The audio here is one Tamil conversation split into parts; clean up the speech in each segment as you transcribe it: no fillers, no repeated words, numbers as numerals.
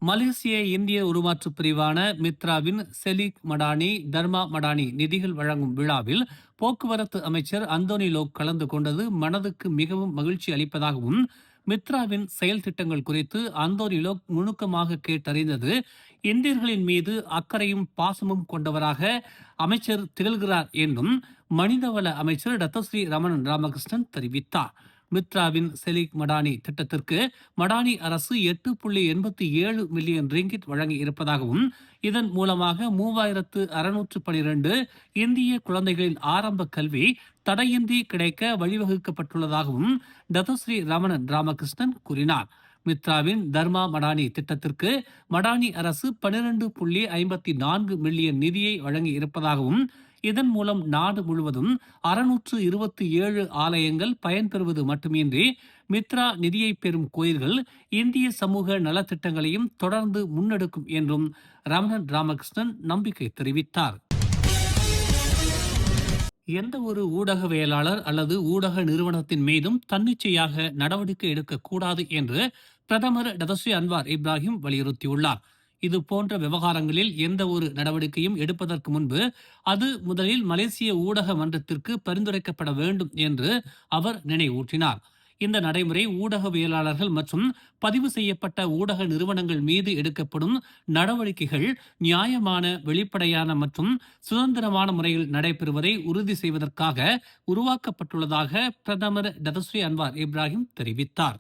மலேசிய இந்திய உருமாற்று பிரிவான மித்ராவின் செலிக் மடானி தர்மா மடானி நிதிகள் வழங்கும் விழாவில் போக்குவரத்து அமைச்சர் அந்தோனி லோக் கலந்து கொண்டது மனதுக்கு மிகவும் மகிழ்ச்சி அளிப்பதாகவும், மித்ராவின் செயல் திட்டங்கள் குறித்து அந்தோனி லோக் நுணுக்கமாக கேட்டறிந்தது இந்தியர்களின் மீது அக்கறையும் பாசமும் கொண்டவராக அமைச்சர் திகழ்கிறார் என்றும் மனிதவள அமைச்சர் டத்தஸ்ரீ ரமணன் ராமகிருஷ்ணன் தெரிவித்தார். மித்ராவின் செலிக் மடானி திட்டத்திற்கு மடானி அரசு 8.87 மில்லியன் ரிங்கிட் வழங்கி இருப்பதாகவும், இதன் மூலமாக 3612 இந்திய குழந்தைகளின் ஆரம்ப கல்வி தடையின்றி கிடைக்க வழிவகுக்கப்பட்டுள்ளதாகவும் டத்தஸ்ரீ ரமணன் ராமகிருஷ்ணன் கூறினார். மித்ராவின் தர்மா மடானி திட்டத்திற்கு மடானி அரசு 12.54 மில்லியன் நிதியை வழங்கி இருப்பதாகவும், இதன் மூலம் நாடு முழுவதும் 627 ஆலயங்கள் பயன்பெறுவது மட்டுமின்றி மித்ரா நிதியை பெறும் கோயில்கள் இந்திய சமூக நலத்திட்டங்களையும் தொடர்ந்து முன்னெடுக்கும் என்றும் ரமணன் ராமகிருஷ்ணன் நம்பிக்கை தெரிவித்தார். எந்த ஒரு ஊடகவியலாளர் அல்லது ஊடக நிறுவனத்தின் மீதும் தன்னிச்சையாக நடவடிக்கை எடுக்கக்கூடாது என்று பிரதமர் டதஸ்ரீ அன்வார் இப்ராஹிம் வலியுறுத்தியுள்ளார். இது போன்ற விவகாரங்களில் எந்த ஒரு நடவடிக்கையும் எடுப்பதற்கு முன்பு அது முதலில் மலேசிய ஊடக மன்றத்திற்கு பரிந்துரைக்கப்பட வேண்டும் என்று அவர் நினைவூட்டினார். இந்த நடைமுறை ஊடகவியலாளர்கள் மற்றும் பதிவு செய்யப்பட்ட ஊடக நிறுவனங்கள் மீது எடுக்கப்படும் நடவடிக்கைகள் நியாயமான, வெளிப்படையான மற்றும் சுதந்திரமான முறையில் நடைபெறுவதை உறுதி செய்வதற்காக உருவாக்கப்பட்டுள்ளதாக பிரதமர் டதஸ்ரீ அன்வார் இப்ராஹிம் தெரிவித்தார்.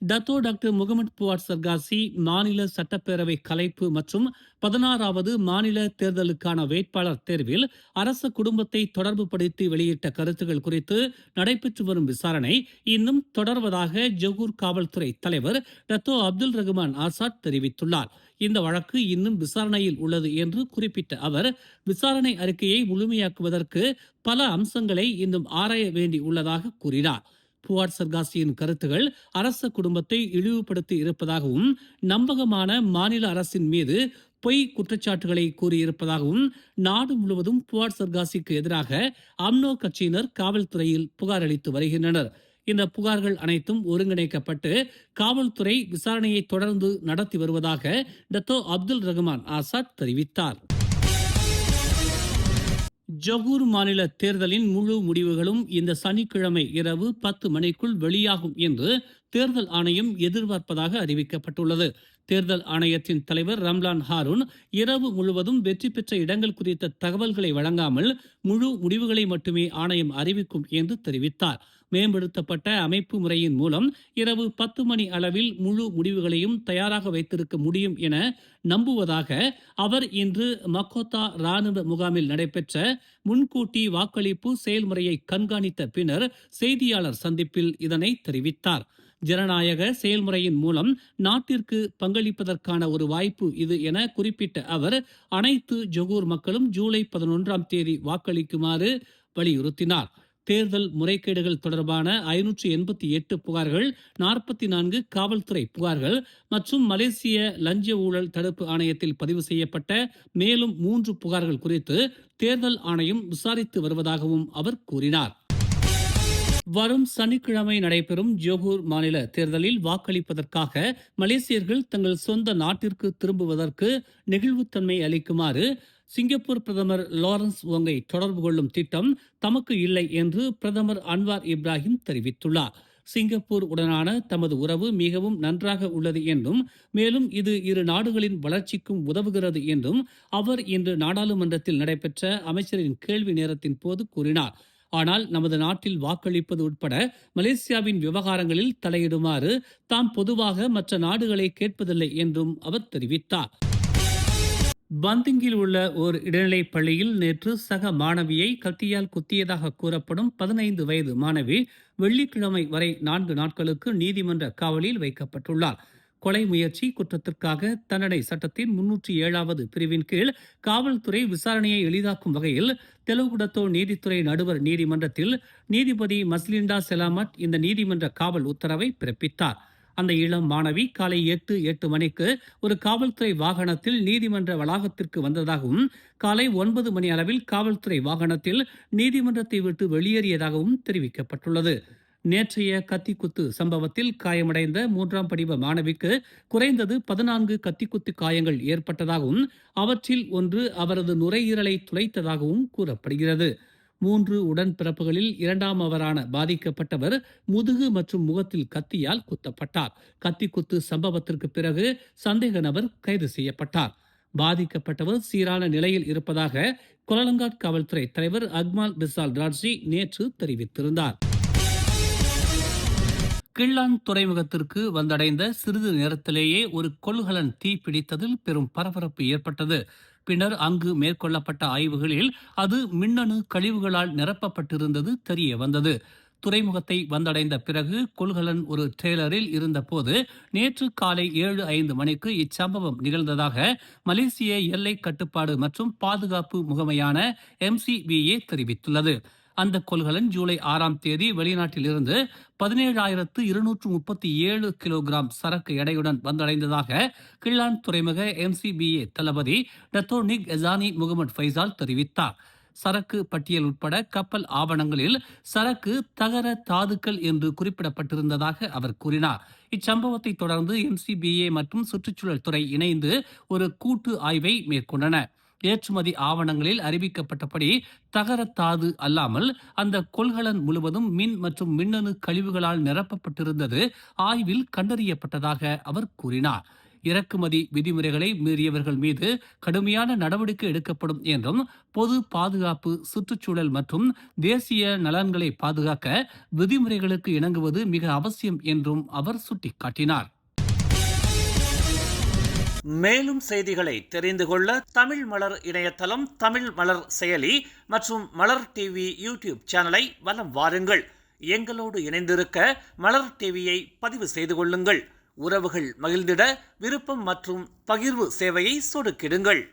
Dato doctor Mohamed Fuad Zarkashi மாநில சட்டப்பேரவை கலைப்பு மற்றும் 16வது மாநில தேர்தலுக்கான வேட்பாளர் தேர்வில் அரச குடும்பத்தை தொடர்புபடுத்தி வெளியிட்ட கருத்துக்கள் குறித்து நடைபெற்று வரும் விசாரணை இன்னும் தொடர்வதாக ஜொகூர் காவல்துறை தலைவர் டத்தோ அப்துல் ரகுமான் ஆசாத் தெரிவித்துள்ளார். இந்த வழக்கு இன்னும் விசாரணையில் உள்ளது என்று குறிப்பிட்ட அவர், விசாரணை அறிக்கையை முழுமையாக்குவதற்கு பல அம்சங்களை இன்னும் ஆராய வேண்டி உள்ளதாக கூறினார். புவாட் சர்காசியின் கருத்துகள் அரச குடும்பத்தை இழிவுபடுத்தி இருப்பதாகவும், நம்பகமான மாநில அரசின் மீது பொய் குற்றச்சாட்டுகளை கூறியிருப்பதாகவும் நாடு முழுவதும் புவாட் சர்காசிக்கு எதிராக அம்னோ கட்சியினர் காவல்துறையில் புகார் அளித்து வருகின்றனர். இந்த புகார்கள் அனைத்தும் ஒருங்கிணைக்கப்பட்டு காவல்துறை விசாரணையை தொடர்ந்து நடத்தி வருவதாக டத்தோ அப்துல் ரகுமான் ஆசாத் தெரிவித்தார். ஜொகூர் மாநில தேர்தலின் முழு முடிவுகளும் இந்த சனிக்கிழமை இரவு 10 மணிக்குள் வெளியாகும் என்று தேர்தல் ஆணையம் எதிர்பார்ப்பதாக அறிவிக்கப்பட்டுள்ளது. தேர்தல் ஆணையத்தின் தலைவர் ரம்லான் ஹாரூன் இரவு முழுவதும் வெற்றி பெற்ற இடங்கள் குறித்த தகவல்களை வழங்காமல் முழு முடிவுகளை மட்டுமே ஆணையம் அறிவிக்கும் என்று தெரிவித்தார். மேம்படுத்தப்பட்ட அமைப்பு முறையின் மூலம் இரவு 10 மணி அளவில் முழு முடிவுகளையும் தயாராக வைத்திருக்க முடியும் என நம்புவதாக அவர் இன்று மக்கோத்தா ராணுவ முகாமில் நடைபெற்ற முன்கூட்டி வாக்களிப்பு செயல்முறையை கண்காணித்த பின்னர் செய்தியாளர் சந்திப்பில் இதனை தெரிவித்தார். ஜனநாயக செயல்முறையின் மூலம் நாட்டிற்கு பங்களிப்பதற்கான ஒரு வாய்ப்பு இது என குறிப்பிட்ட அவர், அனைத்து ஜொகூர் மக்களும் ஜூலை 11ஆம் தேதி வாக்களிக்குமாறு வலியுறுத்தினார். தேர்தல் முறைகேடுகள் தொடர்பான 588 புகார்கள், 44 காவல்துறை புகார்கள் மற்றும் மலேசிய லஞ்ச ஊழல் தடுப்பு ஆணையத்தில் பதிவு செய்யப்பட்ட மேலும் 3 புகார்கள் குறித்து தேர்தல் ஆணையம் விசாரித்து வருவதாகவும் அவர் கூறினார். வரும் சனிக்கிழமை நடைபெறும் ஜொகூர் மாநில தேர்தலில் வாக்களிப்பதற்காக மலேசியர்கள் தங்கள் சொந்த நாட்டிற்கு திரும்புவதற்கு நெகிழ்வுத்தன்மை அளிக்குமாறு சிங்கப்பூர் பிரதமர் லாரன்ஸ் வோங்கை தொடர்பு கொள்ளும் திட்டம் தமக்கு இல்லை என்று பிரதமர் அன்வார் இப்ராஹிம் தெரிவித்துள்ளார். சிங்கப்பூர் உடனான தமது உறவு மிகவும் நன்றாக உள்ளது என்றும், மேலும் இது இரு நாடுகளின் வளர்ச்சிக்கும் உதவுகிறது என்றும் அவர் இன்று நாடாளுமன்றத்தில் நடைபெற்ற அமைச்சரின் கேள்வி நேரத்தின் போது கூறினார். ஆனால் நமது நாட்டில் வாக்களிப்பது உட்பட மலேசியாவின் விவகாரங்களில் தலையிடுமாறு தாம் பொதுவாக மற்ற நாடுகளை கேட்பதில்லை என்றும் அவர் தெரிவித்தார். பந்திங்கில் உள்ள ஓர் இடைநிலைப் பள்ளியில் நேற்று சக மாணவியை கத்தியால் குத்தியதாக கூறப்படும் 15 வயது மாணவி வெள்ளிக்கிழமை வரை 4 நாட்களுக்கு நீதிமன்ற காவலில் வைக்கப்பட்டுள்ளார். கொலை முயற்சி குற்றத்திற்காக தண்டனை சட்டத்தின் 307வது பிரிவின் கீழ் காவல்துறை விசாரணையை எளிதாக்கும் வகையில் தெலுகுடத்தோ நீதித்துறை நடுவர் நீதிமன்றத்தில் நீதிபதி மஸ்லிண்டா செலாமட் இந்த நீதிமன்ற காவல் உத்தரவை பிறப்பித்தார். அந்த இளம் மாணவி காலை 8 மணிக்கு ஒரு காவல்துறை வாகனத்தில் நீதிமன்ற வளாகத்திற்கு வந்ததாகவும், காலை 9 மணி அளவில் காவல்துறை வாகனத்தில் நீதிமன்றத்தை விட்டு வெளியேறியதாகவும் தெரிவிக்கப்பட்டுள்ளது. நேற்றைய கத்திக்குத்து சம்பவத்தில் காயமடைந்த 3ஆம் படிவ மாணவிக்கு குறைந்தது 14 கத்திக்குத்து காயங்கள் ஏற்பட்டதாகவும் அவற்றில் ஒன்று அவரது நுரையீரலை துளைத்ததாகவும் கூறப்படுகிறது. 3 உடன்பிறப்புகளில் 2ஆம் அவரான பாதிக்கப்பட்டவர் முதுகு மற்றும் முகத்தில் கத்தியால் குத்தப்பட்டார். கத்திக்குத்து சம்பவத்திற்கு பிறகு சந்தேக நபர் கைது செய்யப்பட்டார். பாதிக்கப்பட்டவர் சீரான நிலையில் இருப்பதாக கொலலங்காட் காவல்துறை தலைவர் அக்மால் பிசால் ராட்சி நேற்று தெரிவித்திருந்தார். கிள்ளான் துறைமுகத்திற்கு வந்தடைந்த சிறிது நேரத்திலேயே ஒரு கொள்கலன் தீப்பிடித்ததில் பெரும் பரபரப்பு ஏற்பட்டது. பின்னர் அங்கு மேற்கொள்ளப்பட்ட ஆய்வுகளில் அது மின்னணு கழிவுகளால் நிரப்பப்பட்டிருந்தது தெரிய வந்தது. துறைமுகத்தை வந்தடைந்த பிறகு கொள்கலன் ஒரு ட்ரெய்லரில் இருந்தபோது நேற்று காலை 7:05 மணிக்கு இச்சம்பவம் நிகழ்ந்ததாக மலேசிய எல்லை கட்டுப்பாடு மற்றும் பாதுகாப்பு முகமையான MCBA தெரிவித்துள்ளது. அந்த கொள்கலன் ஜூலை 6ஆம் தேதி வெளிநாட்டிலிருந்து 17,237 கிலோகிராம் சரக்கு எடையுடன் வந்தடைந்ததாக கிள்ளான் துறைமுக MCBA தளபதி டத்தோனிக் எசானி முகமது ஃபைசால் தெரிவித்தார். சரக்கு பட்டியல் உட்பட கப்பல் ஆவணங்களில் சரக்கு தகர தாதுக்கள் என்று குறிப்பிடப்பட்டிருந்ததாக அவர் கூறினார். இச்சம்பவத்தை தொடர்ந்து MCBA மற்றும் சுற்றுச்சூழல் துறை இணைந்து ஒரு கூட்டு ஆய்வை மேற்கொண்டன. ஏற்றுமதி ஆவணங்களில் அறிவிக்கப்பட்டபடி தகரத்தாது அல்லாமல் அந்த கொள்கலன் முழுவதும் மின் மற்றும் மின்னணு கழிவுகளால் நிரப்பப்பட்டிருந்தது ஆய்வில் கண்டறியப்பட்டதாக அவர் கூறினார். இறக்குமதி விதிமுறைகளை மீறியவர்கள் மீது கடுமையான நடவடிக்கை எடுக்கப்படும் என்றும் பொது பாதுகாப்பு, சுற்றுச்சூழல் மற்றும் தேசிய நலன்களை பாதுகாக்க விதிமுறைகளுக்கு இணங்குவது மிக அவசியம் என்றும் அவர் சுட்டிக்காட்டினார். மேலும் செய்திகளை தெரிந்து கொள்ள தமிழ் மலர் இணையதளம், தமிழ் மலர் செயலி மற்றும் மலர் டிவி யூடியூப் சேனலை வலம் வாருங்கள். எங்களோடு இணைந்திருக்க மலர் டிவியை பதிவு செய்து கொள்ளுங்கள். உறவுகள் மகிழ்ந்திட விருப்பம் மற்றும் பகிர்வு சேவையை சொடுக்கிடுங்கள்.